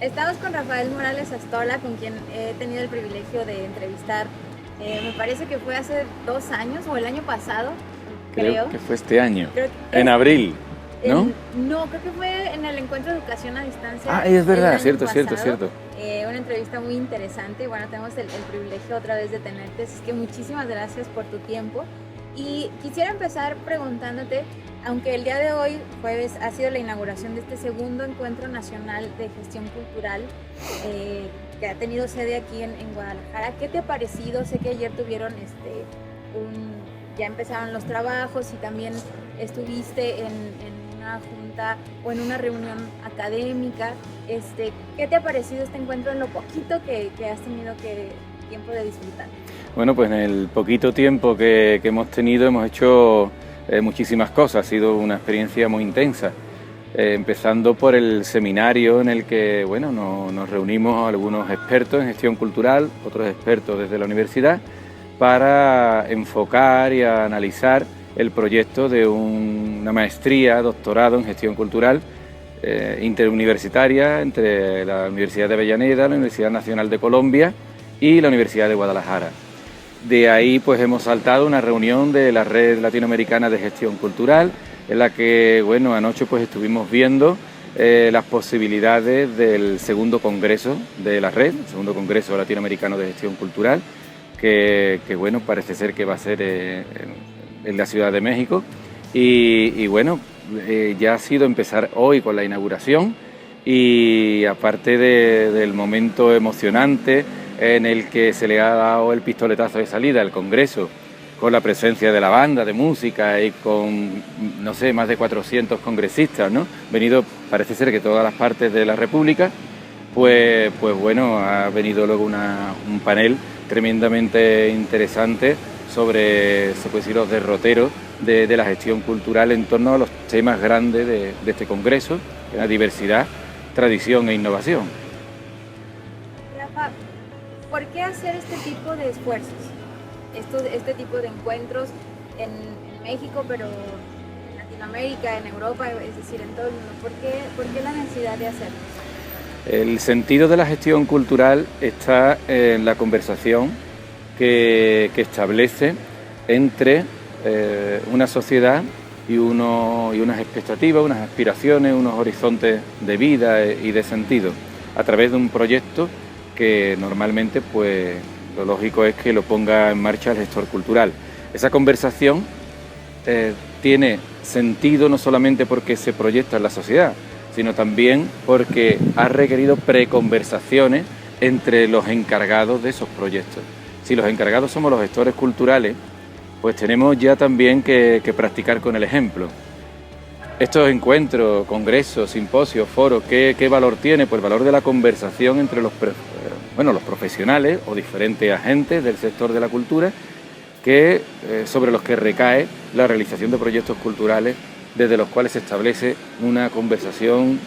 Estamos con Rafael Morales Astola, con quien he tenido el privilegio de entrevistar. Me parece que fue hace 2 años o el año pasado, Creo creo. que fue este año, Creo en abril, ¿no? No, creo que fue en el encuentro de educación a distancia. Ah, es verdad, el año cierto, pasado. cierto, cierto. Una entrevista muy interesante. Bueno, tenemos el privilegio otra vez de tenerte, así que muchísimas gracias por tu tiempo. Y quisiera empezar preguntándote, aunque el día de hoy, jueves, ha sido la inauguración de este segundo encuentro nacional de gestión cultural que ha tenido sede aquí en Guadalajara, ¿qué te ha parecido? Sé que ayer tuvieron ya empezaron los trabajos y también estuviste en una junta o en una reunión académica. ¿Qué te ha parecido este encuentro en lo poquito que has tenido tiempo de disfrutar? Bueno, pues en el poquito tiempo que hemos tenido hemos hecho muchísimas cosas, ha sido una experiencia muy intensa. Empezando por el seminario en el que bueno, nos reunimos algunos expertos en gestión cultural, otros expertos desde la universidad, para enfocar y analizar el proyecto de una maestría, doctorado en gestión cultural interuniversitaria entre la Universidad de Avellaneda, la Universidad Nacional de Colombia y la Universidad de Guadalajara. De ahí pues hemos saltado una reunión de la Red Latinoamericana de Gestión Cultural, en la que bueno, anoche pues estuvimos viendo las posibilidades del segundo congreso de la red, el segundo congreso latinoamericano de gestión cultural, que bueno, parece ser que va a ser en la Ciudad de México. Y bueno, ya ha sido empezar hoy con la inauguración y aparte del momento emocionante en el que se le ha dado el pistoletazo de salida al Congreso, con la presencia de la banda de música y con, no sé, más de 400 congresistas, ¿no? Venido, parece ser que todas las partes de la República, pues bueno, ha venido luego un panel tremendamente interesante sobre, se puede decir, los derroteros de la gestión cultural en torno a los temas grandes de este Congreso, la diversidad, tradición e innovación. Rafa, ¿por qué hacer este tipo de esfuerzos? Este tipo de encuentros en México, pero en Latinoamérica, en Europa, es decir, en todo el mundo. ¿Por qué la necesidad de hacerlo? El sentido de la gestión cultural está en la conversación que establece entre una sociedad y unas expectativas, unas aspiraciones, unos horizontes de vida y de sentido, a través de un proyecto que normalmente pues lo lógico es que lo ponga en marcha el gestor cultural. Esa conversación tiene sentido no solamente porque se proyecta en la sociedad, sino también porque ha requerido preconversaciones entre los encargados de esos proyectos. Si los encargados somos los gestores culturales, pues tenemos ya también que practicar con el ejemplo. Estos encuentros, congresos, simposios, foros, ¿qué valor tiene? Pues el valor de la conversación entre los profesionales o diferentes agentes del sector de la cultura sobre los que recae la realización de proyectos culturales desde los cuales se establece una conversación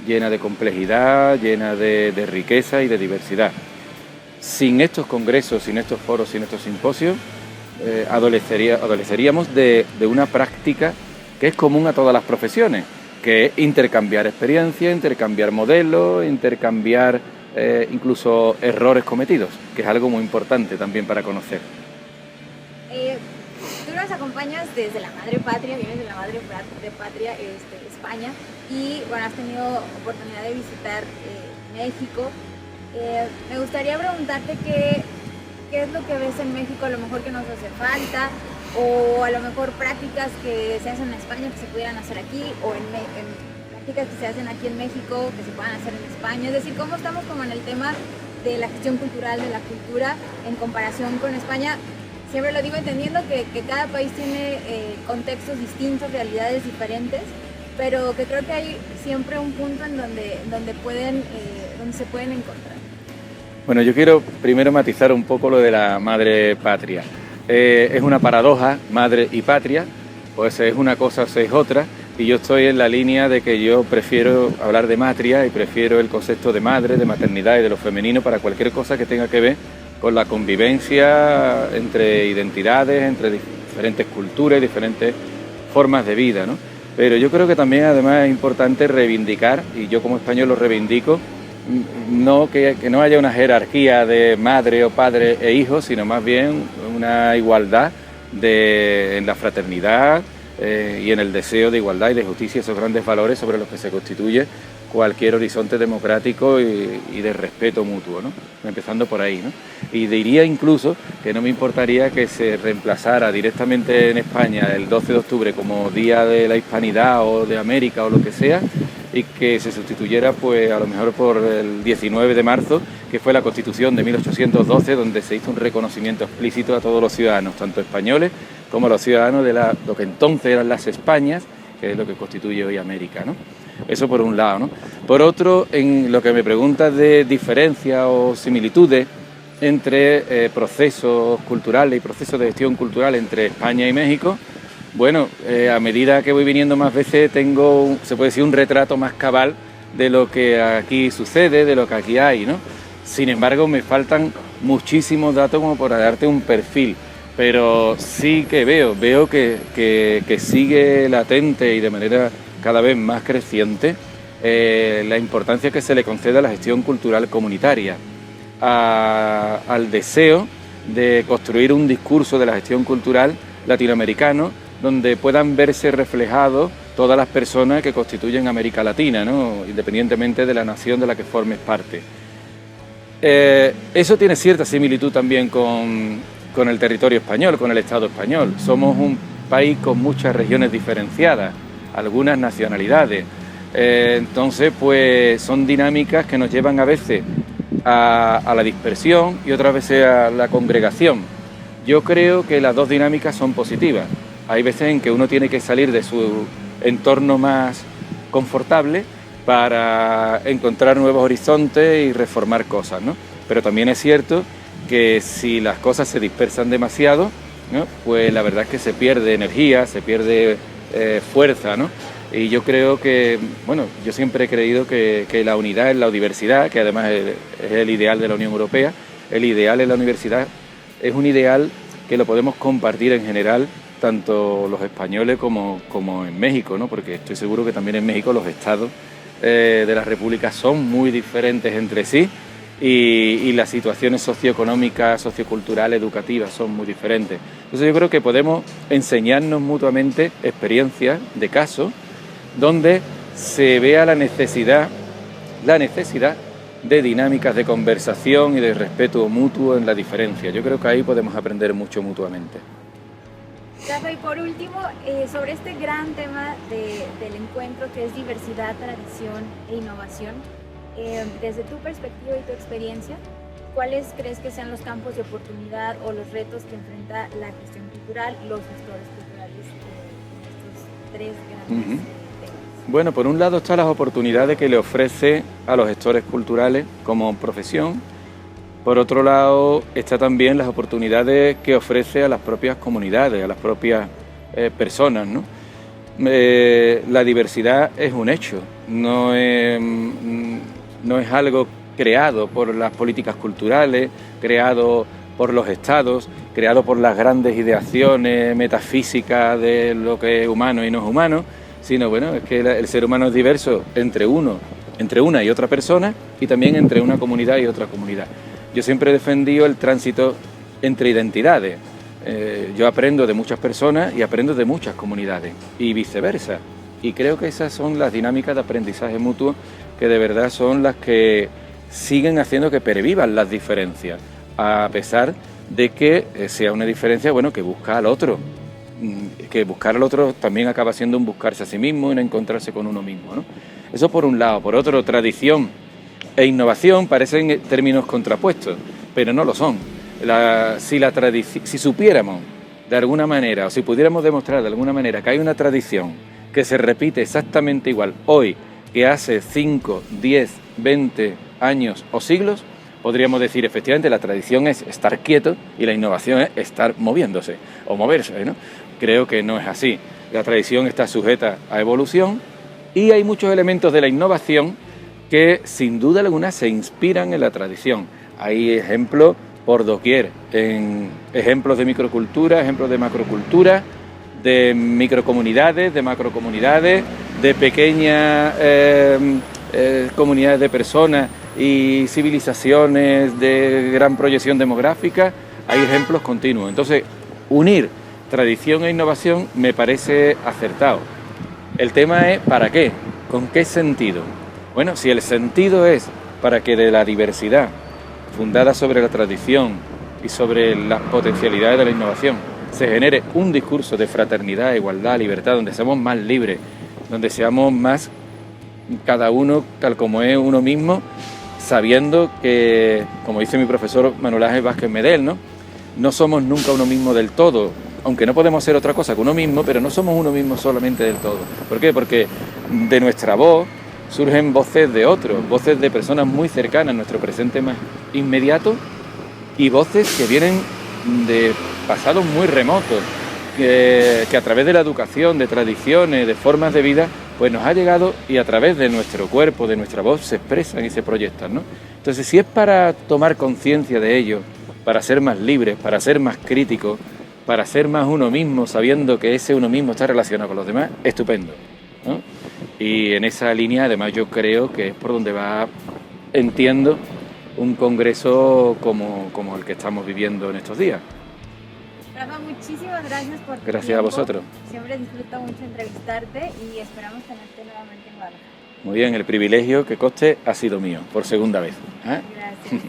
llena de complejidad, llena de riqueza y de diversidad. Sin estos congresos, sin estos foros, sin estos simposios, adoleceríamos de una práctica que es común a todas las profesiones, que es intercambiar experiencias, intercambiar modelos, intercambiar incluso errores cometidos, que es algo muy importante también para conocer. Tú nos acompañas desde la Madre Patria, vienes de la Madre Patria, España, y bueno, has tenido oportunidad de visitar México. Me gustaría preguntarte qué es lo que ves en México, a lo mejor que nos hace falta, o a lo mejor prácticas que se hacen en España que se pudieran hacer aquí, o en prácticas que se hacen aquí en México que se puedan hacer en España. Es decir, cómo estamos como en el tema de la gestión cultural, de la cultura, en comparación con España. Siempre lo digo entendiendo que cada país tiene contextos distintos, realidades diferentes, pero que creo que hay siempre un punto en donde se pueden encontrar. Bueno, yo quiero primero matizar un poco lo de la madre patria. Es una paradoja, madre y patria, pues es una cosa o es otra, y yo estoy en la línea de que yo prefiero hablar de matria y prefiero el concepto de madre, de maternidad y de lo femenino para cualquier cosa que tenga que ver con la convivencia entre identidades, entre diferentes culturas y diferentes formas de vida, ¿no? Pero yo creo que también además es importante reivindicar, y yo como español lo reivindico, que no haya una jerarquía de madre o padre e hijo, sino más bien una igualdad en la fraternidad y en el deseo de igualdad y de justicia, esos grandes valores sobre los que se constituye cualquier horizonte democrático y de respeto mutuo, ¿no? Empezando por ahí, ¿no? Y diría incluso que no me importaría que se reemplazara directamente en España el 12 de octubre como Día de la Hispanidad o de América o lo que sea, y que se sustituyera pues a lo mejor por el 19 de marzo, que fue la Constitución de 1812, donde se hizo un reconocimiento explícito a todos los ciudadanos, tanto españoles como los ciudadanos de lo que entonces eran las Españas, que es lo que constituye hoy América, ¿no? Eso por un lado, ¿no? Por otro, en lo que me preguntas de diferencias o similitudes entre procesos culturales y procesos de gestión cultural entre España y México, bueno, a medida que voy viniendo más veces tengo, se puede decir, un retrato más cabal de lo que aquí sucede, de lo que aquí hay, ¿no? Sin embargo, me faltan muchísimos datos como para darte un perfil, pero sí que veo que sigue latente y de manera cada vez más creciente la importancia que se le concede a la gestión cultural comunitaria, al deseo de construir un discurso de la gestión cultural latinoamericano donde puedan verse reflejados todas las personas que constituyen América Latina, ¿no? Independientemente de la nación de la que formes parte. Eso tiene cierta similitud también con el territorio español, con el Estado español. Somos un país con muchas regiones diferenciadas, algunas nacionalidades. Entonces, pues son dinámicas que nos llevan a veces a la dispersión y otras veces a la congregación. Yo creo que las dos dinámicas son positivas. Hay veces en que uno tiene que salir de su entorno más confortable para encontrar nuevos horizontes y reformar cosas, ¿no? Pero también es cierto que si las cosas se dispersan demasiado, ¿no? Pues la verdad es que se pierde energía, se pierde fuerza, ¿no? Y yo creo que, bueno, yo siempre he creído que la unidad en la diversidad, que además es el ideal de la Unión Europea, el ideal en la universidad es un ideal que lo podemos compartir en general, tanto los españoles como en México, ¿no? Porque estoy seguro que también en México los estados de la República son muy diferentes entre sí y las situaciones socioeconómicas, socioculturales, educativas son muy diferentes. Entonces yo creo que podemos enseñarnos mutuamente experiencias de casos donde se vea la necesidad de dinámicas de conversación y de respeto mutuo en la diferencia. Yo creo que ahí podemos aprender mucho mutuamente. Rafa, y por último, sobre este gran tema del encuentro que es diversidad, tradición e innovación, desde tu perspectiva y tu experiencia, ¿cuáles crees que sean los campos de oportunidad o los retos que enfrenta la gestión cultural y los gestores culturales en estos tres grandes temas? Bueno, por un lado están las oportunidades que le ofrece a los gestores culturales como profesión. Por otro lado, está también las oportunidades que ofrece a las propias comunidades, a las propias personas, ¿no? La diversidad es un hecho, no es algo creado por las políticas culturales, creado por los estados, creado por las grandes ideaciones metafísicas de lo que es humano y no es humano, sino bueno, es que el ser humano es diverso entre una y otra persona y también entre una comunidad y otra comunidad. Yo siempre he defendido el tránsito entre identidades. Yo aprendo de muchas personas y aprendo de muchas comunidades y viceversa. Y creo que esas son las dinámicas de aprendizaje mutuo que de verdad son las que siguen haciendo que pervivan las diferencias, a pesar de que sea una diferencia, bueno, que busca al otro. Que buscar al otro también acaba siendo un buscarse a sí mismo y no encontrarse con uno mismo, ¿no? Eso por un lado. Por otro, tradición e innovación parecen términos contrapuestos, pero no lo son. Si supiéramos de alguna manera, o si pudiéramos demostrar de alguna manera que hay una tradición que se repite exactamente igual hoy que hace 5, 10, 20 años o siglos, podríamos decir efectivamente la tradición es estar quieto y la innovación es estar moviéndose o moverse, ¿no? Creo que no es así. La tradición está sujeta a evolución y hay muchos elementos de la innovación que sin duda alguna se inspiran en la tradición. Hay ejemplos por doquier, ejemplos de microcultura, ejemplos de macrocultura, de microcomunidades, de macrocomunidades, de pequeñas comunidades de personas y civilizaciones de gran proyección demográfica, hay ejemplos continuos. Entonces, unir tradición e innovación me parece acertado. El tema es ¿para qué? ¿Con qué sentido? Bueno, si el sentido es para que de la diversidad fundada sobre la tradición y sobre las potencialidades de la innovación se genere un discurso de fraternidad, igualdad, libertad, donde seamos más libres, donde seamos más cada uno tal como es uno mismo, sabiendo que, como dice mi profesor Manuel Ángel Vázquez Medel, no somos nunca uno mismo del todo, aunque no podemos ser otra cosa que uno mismo, pero no somos uno mismo solamente del todo. ¿Por qué? Porque de nuestra voz surgen voces de otros, voces de personas muy cercanas a nuestro presente más inmediato y voces que vienen de pasados muy remotos, que a través de la educación, de tradiciones, de formas de vida, pues nos ha llegado y a través de nuestro cuerpo, de nuestra voz, se expresan y se proyectan, ¿no? Entonces, si es para tomar conciencia de ello, para ser más libres, para ser más críticos, para ser más uno mismo, sabiendo que ese uno mismo está relacionado con los demás, estupendo, ¿no? Y en esa línea, además, yo creo que es por donde va, entiendo, un congreso como el que estamos viviendo en estos días. Rafa, muchísimas gracias por tu Gracias tiempo. a vosotros. Siempre disfruto mucho entrevistarte y esperamos tenerte nuevamente en Guadalajara. Muy bien, el privilegio, que conste, ha sido mío, por segunda vez. Gracias.